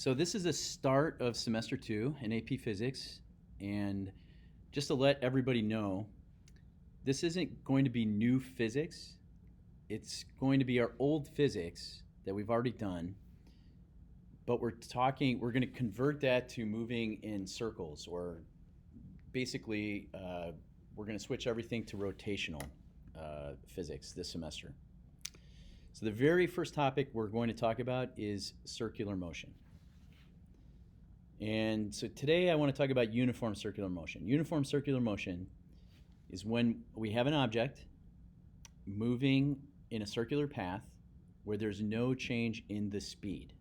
So this is the start of semester 2 in AP Physics, and just to let everybody know, this isn't going to be new physics. It's going to be our old physics that we've already done, but we're going to convert that to moving in circles, or basically we're going to switch everything to rotational physics this semester. So the very first topic we're going to talk about is circular motion. And so today I want to talk about uniform circular motion. Uniform circular motion is when we have an object moving in a circular path where there's no change in the speed.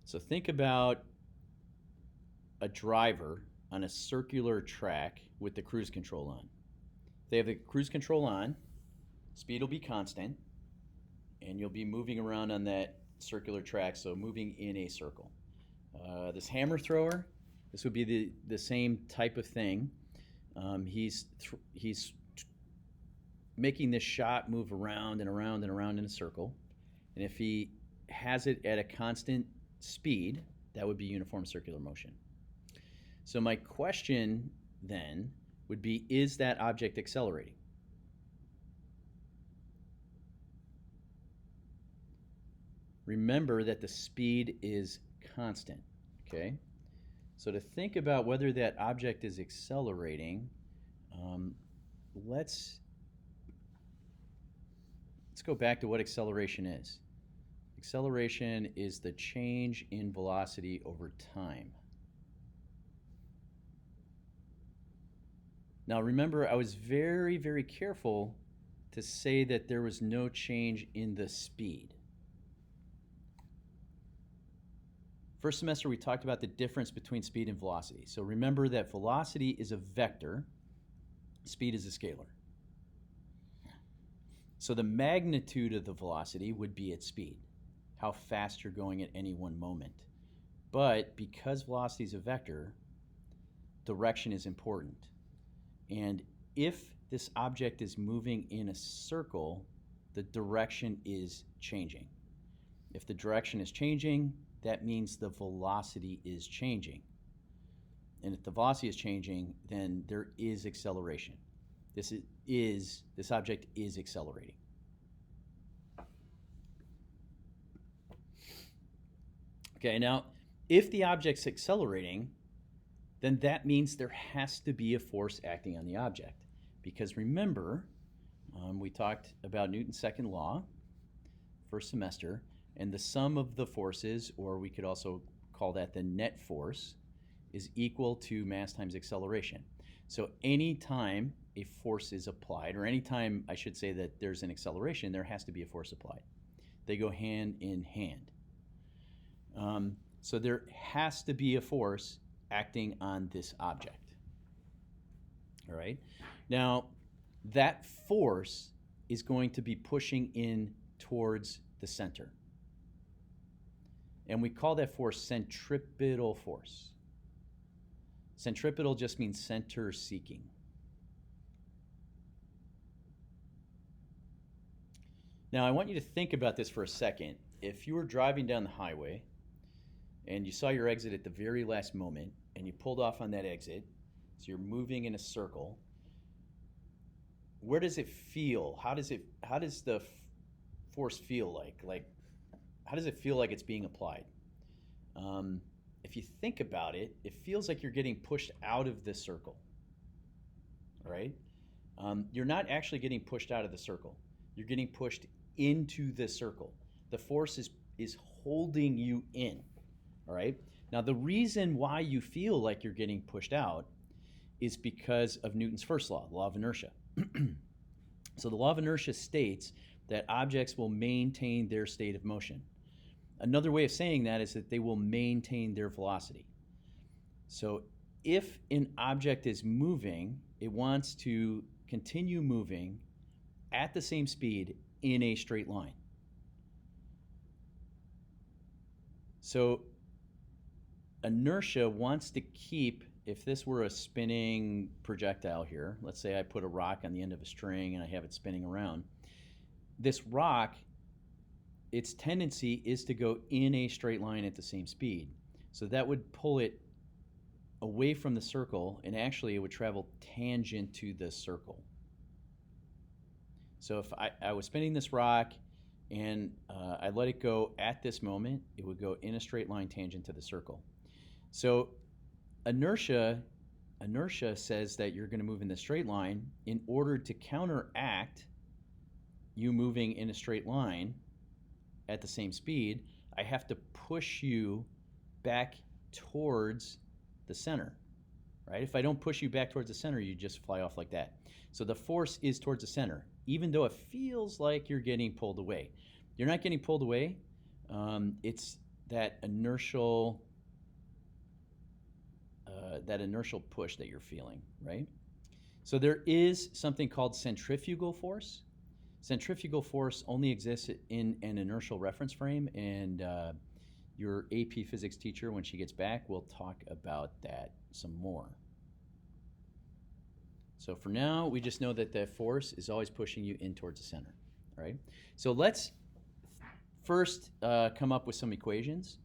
So think about a driver on a circular track with the cruise control on. If they have the cruise control on, speed will be constant, and you'll be moving around on that circular track, so moving in a circle. This hammer thrower, this would be the same type of thing. He's making this shot move around and around and around in a circle. And if he has it at a constant speed, that would be uniform circular motion. So my question then would be, is that object accelerating? Remember that the speed is constant, okay? So to think about whether that object is accelerating, let's go back to what acceleration is. Acceleration is the change in velocity over time. Now remember, I was very, very careful to say that there was no change in the speed. First semester, we talked about the difference between speed and velocity. So remember that velocity is a vector, speed is a scalar. So the magnitude of the velocity would be its speed, how fast you're going at any one moment. But because velocity is a vector, direction is important. And if this object is moving in a circle, the direction is changing. If the direction is changing, that means the velocity is changing. And if the velocity is changing, then there is acceleration. This object is accelerating. Okay, now if the object's accelerating, then that means there has to be a force acting on the object. Because remember, we talked about Newton's second law, first semester, and the sum of the forces, or we could also call that the net force, is equal to mass times acceleration. So anytime a force is applied, or anytime I should say that there's an acceleration, there has to be a force applied. They go hand in hand. So there has to be a force acting on this object. All right? Now, that force is going to be pushing in towards the center. And we call that force centripetal force. Centripetal just means center seeking. Now, I want you to think about this for a second. If you were driving down the highway and you saw your exit at the very last moment and you pulled off on that exit, so you're moving in a circle, where does it feel? How does the force feel like? How does it feel like it's being applied? If you think about it, it feels like you're getting pushed out of the circle, all right? You're not actually getting pushed out of the circle. You're getting pushed into the circle. The force is holding you in, all right? Now, the reason why you feel like you're getting pushed out is because of Newton's first law, the law of inertia. So the law of inertia states that objects will maintain their state of motion. Another way of saying that is that they will maintain their velocity. So if an object is moving, it wants to continue moving at the same speed in a straight line. So inertia wants to keep, if this were a spinning projectile here, let's say I put a rock on the end of a string and I have it spinning around, this rock its tendency is to go in a straight line at the same speed. So that would pull it away from the circle, and actually it would travel tangent to the circle. So if I was spinning this rock and I let it go at this moment, it would go in a straight line tangent to the circle. So inertia says that you're going to move in the straight line. In order to counteract you moving in a straight line at the same speed, I have to push you back towards the center, right? If I don't push you back towards the center, you just fly off like that. So the force is towards the center, even though it feels like you're getting pulled away. You're not getting pulled away. It's that inertial push that you're feeling, right? So there is something called centrifugal force. Centrifugal force only exists in an inertial reference frame, and your AP physics teacher, when she gets back, will talk about that some more. So for now, we just know that the force is always pushing you in towards the center, right? So let's first come up with some equations.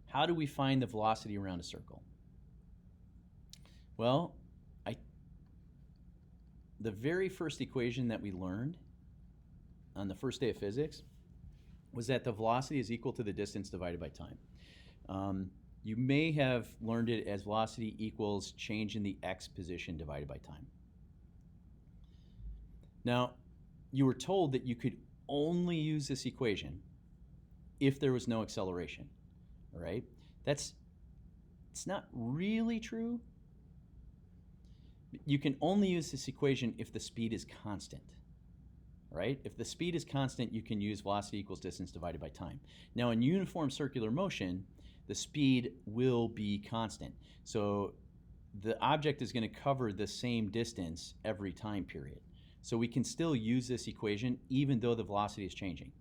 How do we find the velocity around a circle? Well, the very first equation that we learned on the first day of physics was that the velocity is equal to the distance divided by time. You may have learned it as velocity equals change in the x position divided by time. Now, you were told that you could only use this equation if there was no acceleration, all right? It's not really true. You can only use this equation if the speed is constant, right? If the speed is constant, you can use velocity equals distance divided by time. Now, in uniform circular motion, the speed will be constant. So the object is going to cover the same distance every time period. So we can still use this equation even though the velocity is changing,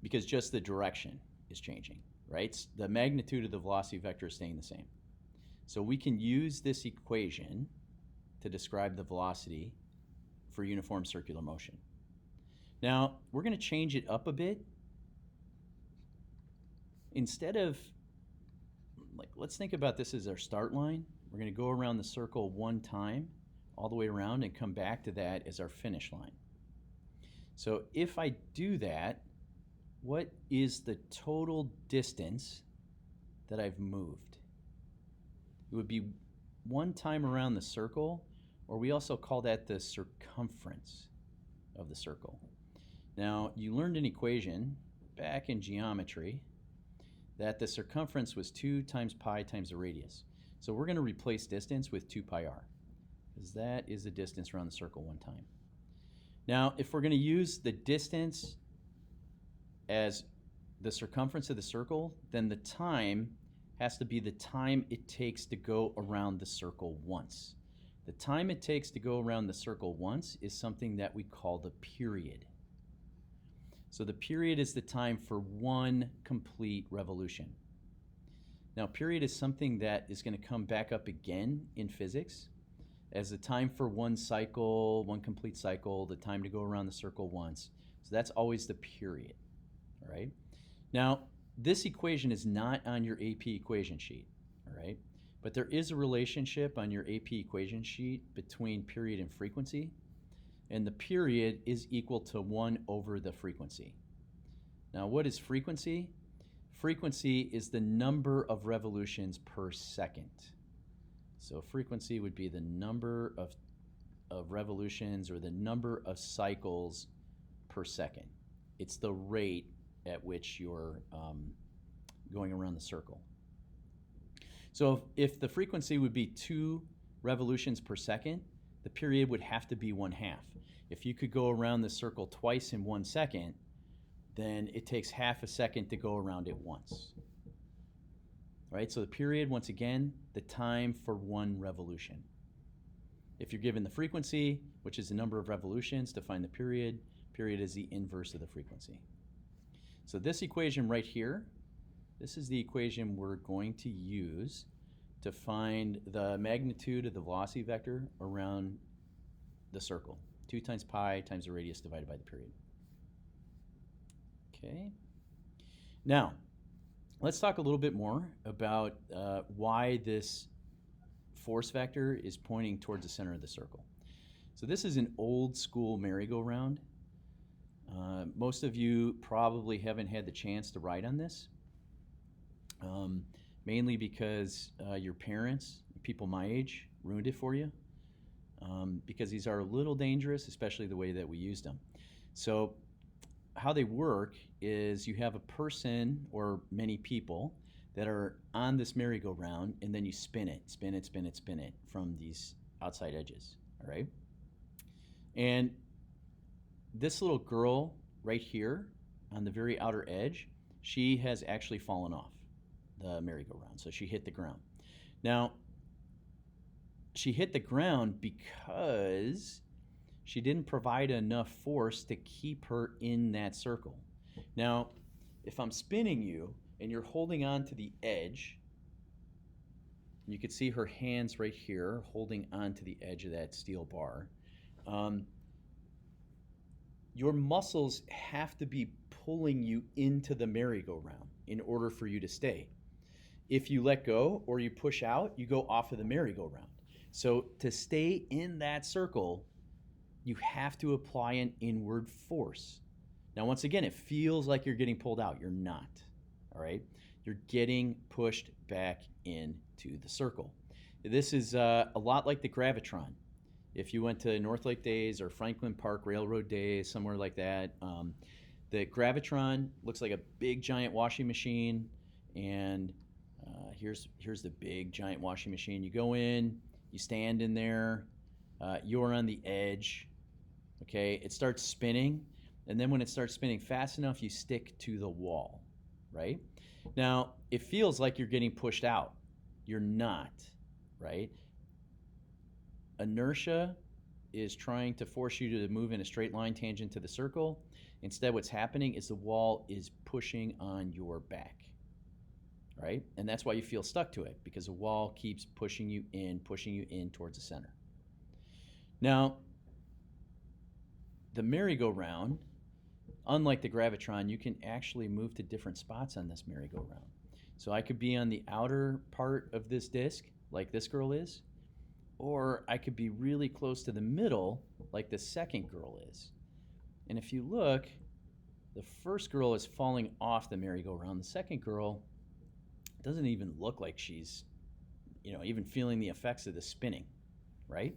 because just the direction is changing, right? The magnitude of the velocity vector is staying the same. So we can use this equation to describe the velocity for uniform circular motion. Now, we're going to change it up a bit. Instead of, let's think about this as our start line. We're going to go around the circle one time, all the way around, and come back to that as our finish line. So if I do that, what is the total distance that I've moved? It would be one time around the circle, or we also call that the circumference of the circle. Now, you learned an equation back in geometry that the circumference was 2 times pi times the radius. So we're going to replace distance with 2 pi r, because that is the distance around the circle one time. Now, if we're going to use the distance as the circumference of the circle, then the time has to be the time it takes to go around the circle once. The time it takes to go around the circle once is something that we call the period. So the period is the time for one complete revolution. Now, period is something that is going to come back up again in physics as the time for one cycle, one complete cycle, the time to go around the circle once. So that's always the period, all right? Now, this equation is not on your AP equation sheet, all right? But there is a relationship on your AP equation sheet between period and frequency, and the period is equal to 1 over the frequency. Now, what is frequency? Frequency is the number of revolutions per second. So frequency would be the number of revolutions, or the number of cycles per second. It's the rate at which you're going around the circle. So if the frequency would be 2 revolutions per second, the period would have to be 1/2. If you could go around the circle twice in 1 second, then it takes 1/2 a second to go around it once. Right? So the period, once again, the time for one revolution. If you're given the frequency, which is the number of revolutions, to find the period is the inverse of the frequency. So this equation right here, this is the equation we're going to use to find the magnitude of the velocity vector around the circle. 2 times pi times the radius divided by the period. Okay. Now, let's talk a little bit more about why this force vector is pointing towards the center of the circle. So this is an old school merry-go-round. Most of you probably haven't had the chance to ride on this, mainly because your parents, people my age, ruined it for you, because these are a little dangerous, especially the way that we used them. So how they work is you have a person or many people that are on this merry-go-round, and then you spin it from these outside edges, all right? And this little girl right here on the very outer edge, she has actually fallen off the merry-go-round, so she hit the ground. Now, she hit the ground because she didn't provide enough force to keep her in that circle. Now, if I'm spinning you and you're holding on to the edge, you can see her hands right here holding on to the edge of that steel bar. Your muscles have to be pulling you into the merry-go-round in order for you to stay. If you let go or you push out, you go off of the merry-go-round. So to stay in that circle, you have to apply an inward force. Now, once again, it feels like you're getting pulled out. You're not, all right? You're getting pushed back into the circle. This is a lot like the Gravitron. If you went to North Lake days or Franklin Park Railroad days, somewhere like that, the Gravitron looks like a big giant washing machine, and here's the big giant washing machine. You go in, you stand in there, you're on the edge, okay? It starts spinning, and then when it starts spinning fast enough, you stick to the wall, right? Now, it feels like you're getting pushed out. You're not, right? Inertia is trying to force you to move in a straight line tangent to the circle. Instead, what's happening is the wall is pushing on your back, right? And that's why you feel stuck to it, because the wall keeps pushing you in towards the center. Now, the merry-go-round, unlike the Gravitron, you can actually move to different spots on this merry-go-round. So I could be on the outer part of this disc, like this girl is, or I could be really close to the middle, like the second girl is. And if you look, the first girl is falling off the merry-go-round. The second girl doesn't even look like she's, even feeling the effects of the spinning, right?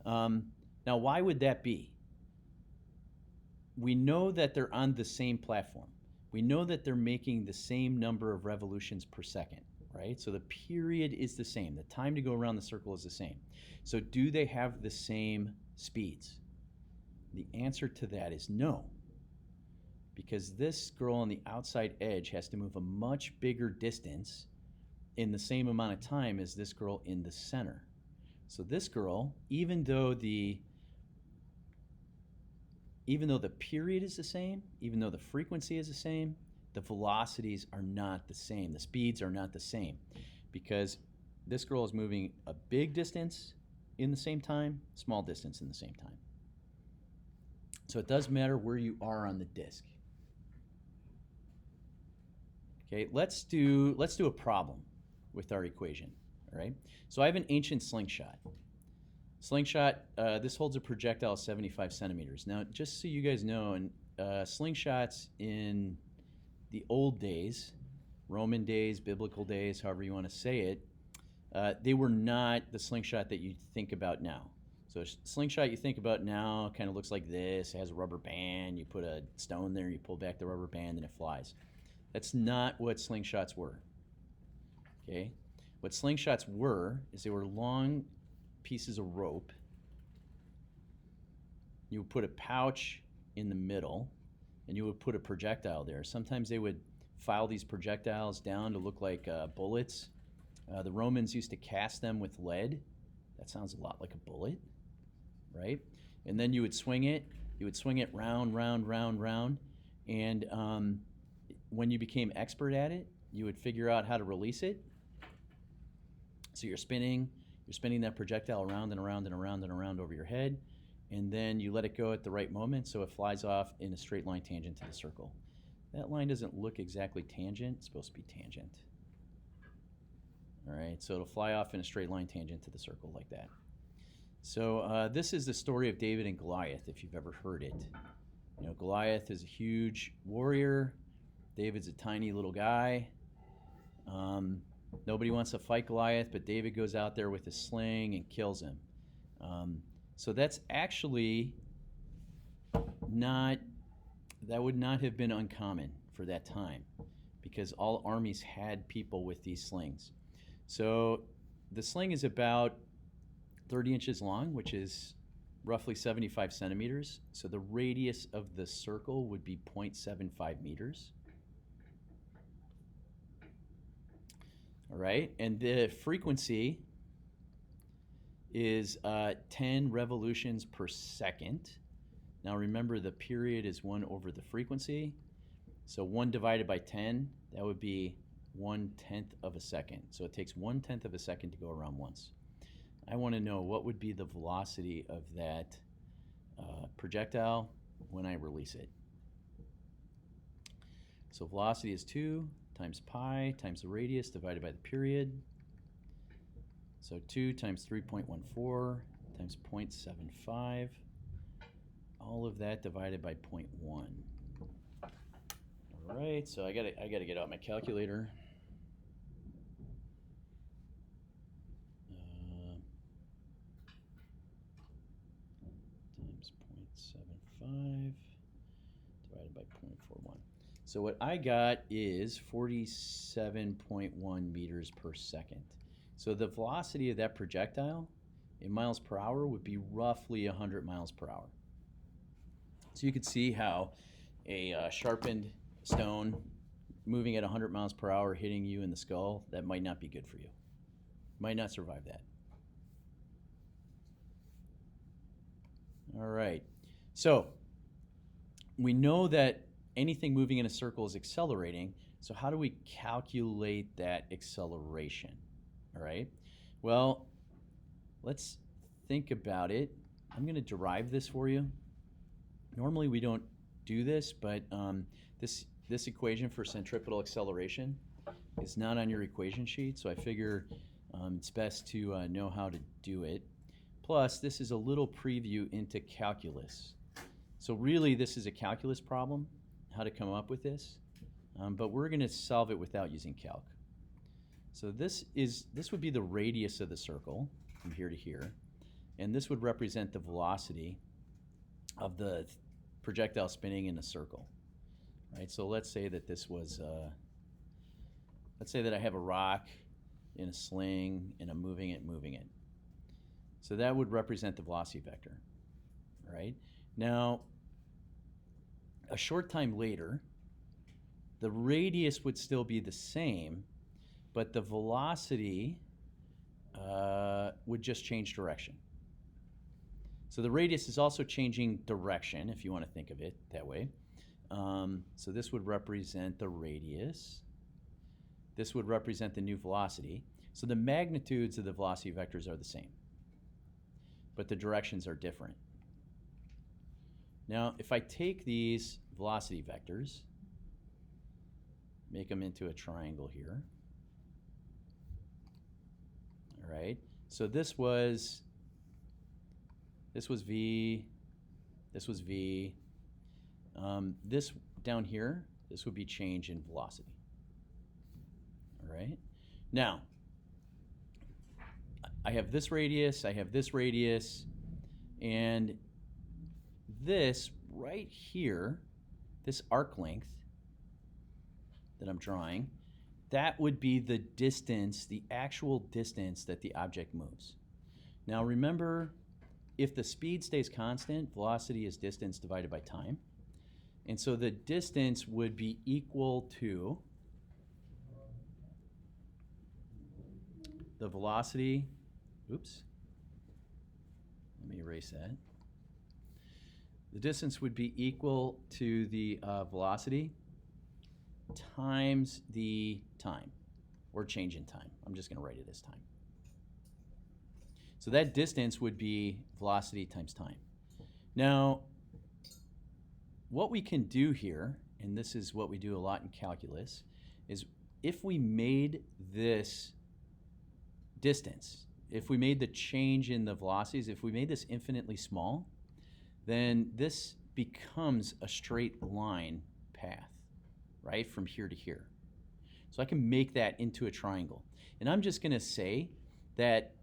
Now, why would that be? We know that they're on the same platform. We know that they're making the same number of revolutions per second, right? So the period is the same. The time to go around the circle is the same. So do they have the same speeds? The answer to that is no, because this girl on the outside edge has to move a much bigger distance in the same amount of time as this girl in the center. So this girl, even though the period is the same, even though the frequency is the same, the velocities are not the same. The speeds are not the same, because this girl is moving a big distance in the same time, small distance in the same time. So it does matter where you are on the disc. Okay, let's do a problem with our equation, all right? So I have an ancient slingshot. Slingshot, this holds a projectile of 75 centimeters. Now, just so you guys know, slingshots in the old days, Roman days, biblical days, however you want to say it, they were not the slingshot that you think about now. So slingshot you think about now kind of looks like this. It has a rubber band. You put a stone there, you pull back the rubber band, and it flies. That's not what slingshots were, okay? What slingshots were is they were long pieces of rope. You would put a pouch in the middle, and you would put a projectile there. Sometimes they would file these projectiles down to look like bullets. The Romans used to cast them with lead. That sounds a lot like a bullet, right? And then you would swing it. You would swing it round, round, round, round. And when you became expert at it, you would figure out how to release it. So you're spinning that projectile around and around and around and around over your head, and then you let it go at the right moment so it flies off in a straight line tangent to the circle. that line doesn't look exactly tangent. It's supposed to be tangent. All right, so it'll fly off in a straight line tangent to the circle like that. So this is the story of David and Goliath, if you've ever heard it. You know, Goliath is a huge warrior. David's a tiny little guy. Nobody wants to fight Goliath, but David goes out there with a sling and kills him. So that's actually that would not have been uncommon for that time, because all armies had people with these slings. So the sling is about 30 inches long, which is roughly 75 centimeters. So the radius of the circle would be 0.75 meters. All right, and the frequency is 10 revolutions per second. Now remember, the period is 1 over the frequency. So 1 divided by 10, that would be 1/10 of a second. So it takes 1/10 of a second to go around once. I want to know what would be the velocity of that projectile when I release it. So velocity is 2 times pi times the radius divided by the period. So 2 times 3.14 times 0.75. All of that divided by 0.1. All right, so I gotta get out my calculator. Times 0.75 divided by 0.41. So what I got is 47.1 meters per second. So the velocity of that projectile in miles per hour would be roughly 100 miles per hour. So you could see how a sharpened stone moving at 100 miles per hour hitting you in the skull, that might not be good for you. Might not survive that. All right. So we know that anything moving in a circle is accelerating. So how do we calculate that acceleration? All right. Well, let's think about it. I'm going to derive this for you. Normally we don't do this, but this equation for centripetal acceleration is not on your equation sheet, so I figure it's best to know how to do it. Plus, this is a little preview into calculus. So really, this is a calculus problem, how to come up with this, but we're going to solve it without using calc. So this would be the radius of the circle from here to here, and this would represent the velocity of the projectile spinning in a circle, right? So let's say that this was, let's say that I have a rock in a sling and I'm moving it. So that would represent the velocity vector, right? Now, a short time later, the radius would still be the same, but the velocity would just change direction. So the radius is also changing direction, if you want to think of it that way. So this would represent the radius. This would represent the new velocity. So the magnitudes of the velocity vectors are the same, but the directions are different. Now, if I take these velocity vectors, make them into a triangle here. All right, so this was V, this was V. This down here, this would be change in velocity. All right, now I have this radius, and this right here, this arc length that I'm drawing, that would be the distance, the actual distance that the object moves. Now remember, if the speed stays constant, velocity is distance divided by time. And so the distance would be equal to the velocity, oops, let me erase that. The distance would be equal to the velocity times the time, or change in time. I'm just going to write it as time. So that distance would be velocity times time. Now, what we can do here and this is what we do a lot in calculus, is if we made this distance, if we made the change in the velocities, if we made this infinitely small, then this becomes a straight line path, right, from here to here. So I can make that into a triangle. And I'm just going to say that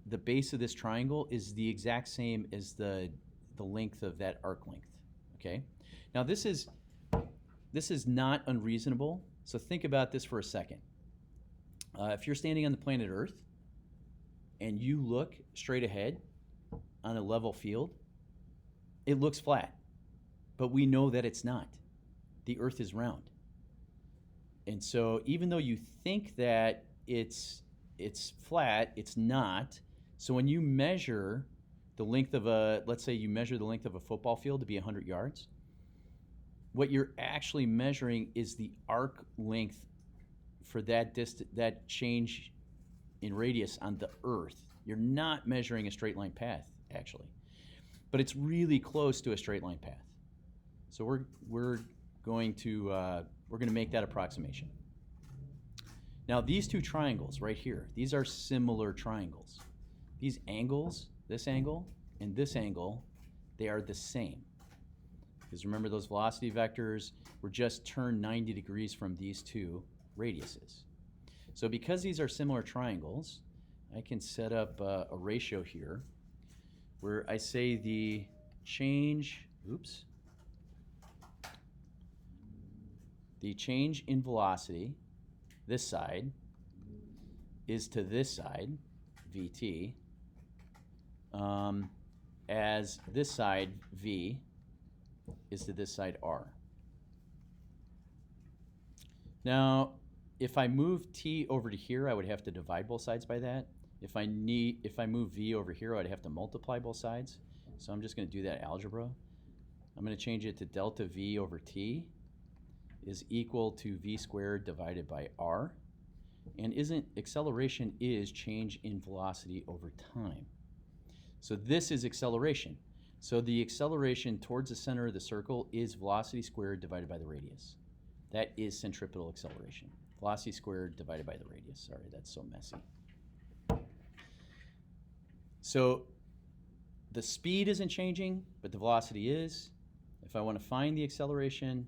the base of this triangle is the exact same as the length of that arc length, okay? Now this is not unreasonable, so think about this for a second. If you're standing on the planet Earth and you look straight ahead on a level field, it looks flat, but we know that it's not. The Earth is round. And so even though you think that it's flat, it's not. So when you measure the length of let's say you measure the length of a football field to be 100 yards, what you're actually measuring is the arc length for that change in radius on the Earth. You're not measuring a straight line path, actually. But it's really close to a straight line path. So we're going to make that approximation. Now these two triangles right here, these are similar triangles. These angles, this angle and this angle, they are the same. Because remember, those velocity vectors were just turned 90 degrees from these two radiuses. So because these are similar triangles, I can set up a ratio here where I say the change in velocity, this side, is to this side, Vt, as this side, V, is to this side, R. Now, if I move T over to here, I would have to divide both sides by that. If I move V over here, I'd have to multiply both sides. So I'm just going to do that algebra. I'm going to change it to delta V over T is equal to V squared divided by R. And acceleration is change in velocity over time. So this is acceleration. So the acceleration towards the center of the circle is velocity squared divided by the radius. That is centripetal acceleration. Velocity squared divided by the radius. Sorry, that's so messy. So the speed isn't changing, but the velocity is. If I want to find the acceleration,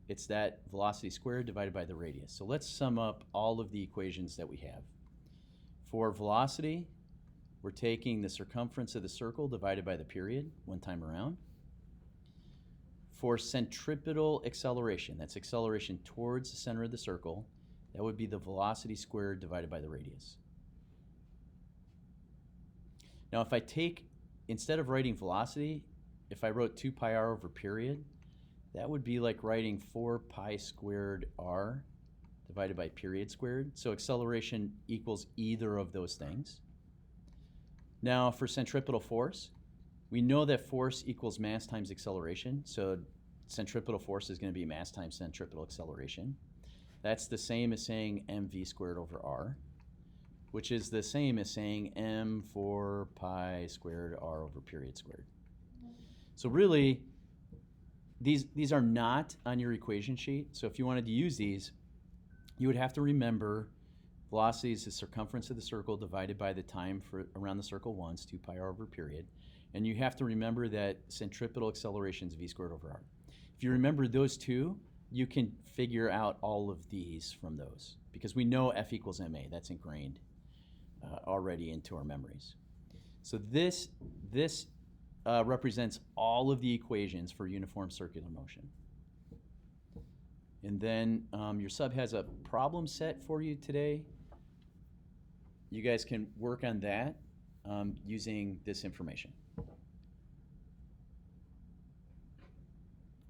it's that velocity squared divided by the radius. So let's sum up all of the equations that we have. For velocity, we're taking the circumference of the circle divided by the period one time around. For centripetal acceleration, that's acceleration towards the center of the circle, that would be the velocity squared divided by the radius. Now if I take, instead of writing velocity, if I wrote 2 pi r over period, that would be like writing 4 pi squared r divided by period squared. So acceleration equals either of those things. Now for centripetal force, we know that force equals mass times acceleration. So centripetal force is going to be mass times centripetal acceleration. That's the same as saying mv squared over r, which is the same as saying m 4 pi squared r over period squared. So really, these are not on your equation sheet. So if you wanted to use these, you would have to remember velocity is the circumference of the circle divided by the time for around the circle once, 2 pi r over period. And you have to remember that centripetal acceleration is v squared over r. If you remember those two, you can figure out all of these from those, because we know F equals ma. That's ingrained already into our memories. So this represents all of the equations for uniform circular motion. And then your sub has a problem set for you today. You guys can work on that using this information.